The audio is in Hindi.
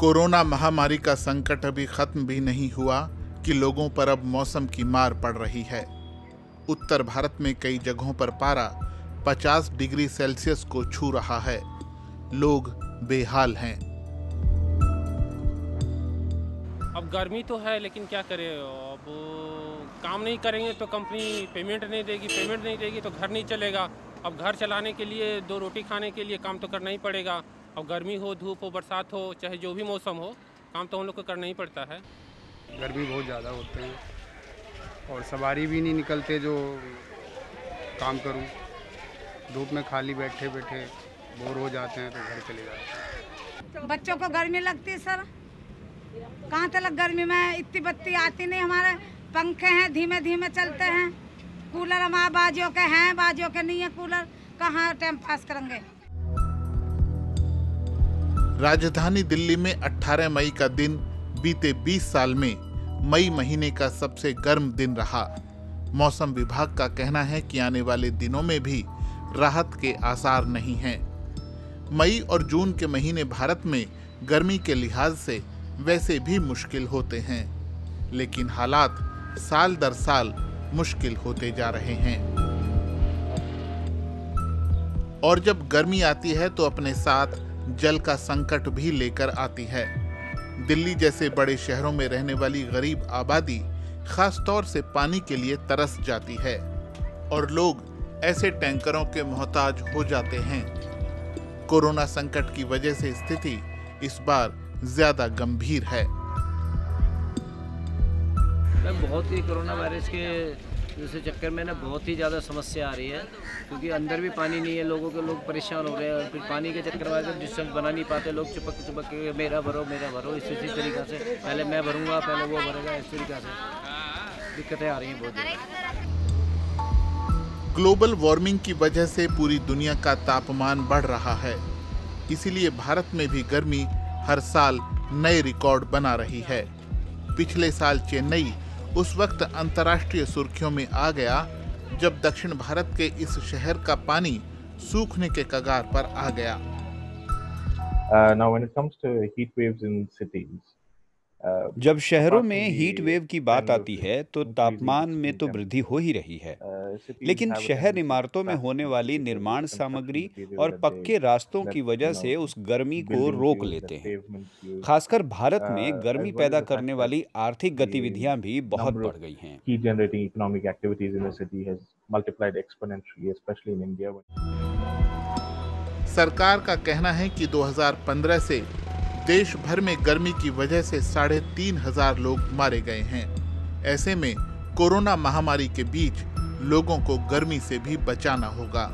कोरोना महामारी का संकट अभी खत्म भी नहीं हुआ कि लोगों पर अब मौसम की मार पड़ रही है। उत्तर भारत में कई जगहों पर पारा 50 डिग्री सेल्सियस को छू रहा है। लोग बेहाल हैं। अब गर्मी तो है, लेकिन क्या करें। अब काम नहीं करेंगे तो कंपनी पेमेंट नहीं देगी तो घर नहीं चलेगा। अब घर चलाने के लिए, 2 रोटी खाने के लिए काम तो करना ही पड़ेगा। अब गर्मी हो, धूप हो, बरसात हो, चाहे जो भी मौसम हो, काम तो हम लोग को करना ही पड़ता है। गर्मी बहुत ज़्यादा होते हैं और सवारी भी नहीं निकलते जो काम करूं। धूप में खाली बैठे बैठे बोर हो जाते हैं तो घर चले जाते हैं। बच्चों को गर्मी लगती है सर, कहाँ तक गर्मी में इतनी बत्ती आती नहीं। हमारे पंखे हैं, धीमे धीमे चलते हैं। कूलर हमारे बाजियों के हैं, बाजियों के नहीं है कूलर, कहाँ टाइम पास करेंगे। राजधानी दिल्ली में 18 मई का दिन बीते 20 साल में मई महीने का सबसे गर्म दिन रहा। मौसम विभाग का कहना है कि आने वाले दिनों में भी राहत के आसार नहीं हैं। मई और जून के महीने भारत में गर्मी के लिहाज से वैसे भी मुश्किल होते हैं, लेकिन हालात साल दर साल मुश्किल होते जा रहे हैं। और जब गर्मी आती है तो अपने साथ जल का संकट भी लेकर आती है। दिल्ली जैसे बड़े शहरों में रहने वाली गरीब आबादी खास तौर से पानी के लिए तरस जाती है और लोग ऐसे टैंकरों के मोहताज हो जाते हैं। कोरोना संकट की वजह से स्थिति इस बार ज्यादा गंभीर है। बहुत ही कोरोना वायरस के जैसे चक्कर में ना बहुत ही ज़्यादा समस्या आ रही है, क्योंकि अंदर भी पानी नहीं है। लोग परेशान हो रहे हैं और फिर पानी के चक्कर में डिस्टेंस बना नहीं पाते। लोग चिपक के मेरा भरो इसी तरीक़ा से, पहले मैं भरूंगा पहले वो भरेगा, इस तरीक़ा से दिक्कतें आ रही हैं बहुत ज़्यादा। ग्लोबल वार्मिंग की वजह से पूरी दुनिया का तापमान बढ़ रहा है, इसीलिए भारत में भी गर्मी हर साल नए रिकॉर्ड बना रही है। पिछले साल चेन्नई उस वक्त अंतर्राष्ट्रीय सुर्खियों में आ गया जब दक्षिण भारत के इस शहर का पानी सूखने के कगार पर आ गया। Now when it comes to heat waves in cities, जब शहरों में हीट वेव की बात आती है तो तापमान में तो वृद्धि हो ही रही है, लेकिन शहर इमारतों में होने वाली निर्माण सामग्री और पक्के रास्तों की वजह से उस गर्मी को रोक लेते हैं। खासकर भारत में गर्मी पैदा करने वाली आर्थिक गतिविधियां भी बहुत बढ़ गई हैं। सरकार का कहना है कि 2015 से देश भर में गर्मी की वजह से 3,500 लोग मारे गए हैं। ऐसे में कोरोना महामारी के बीच लोगों को गर्मी से भी बचाना होगा।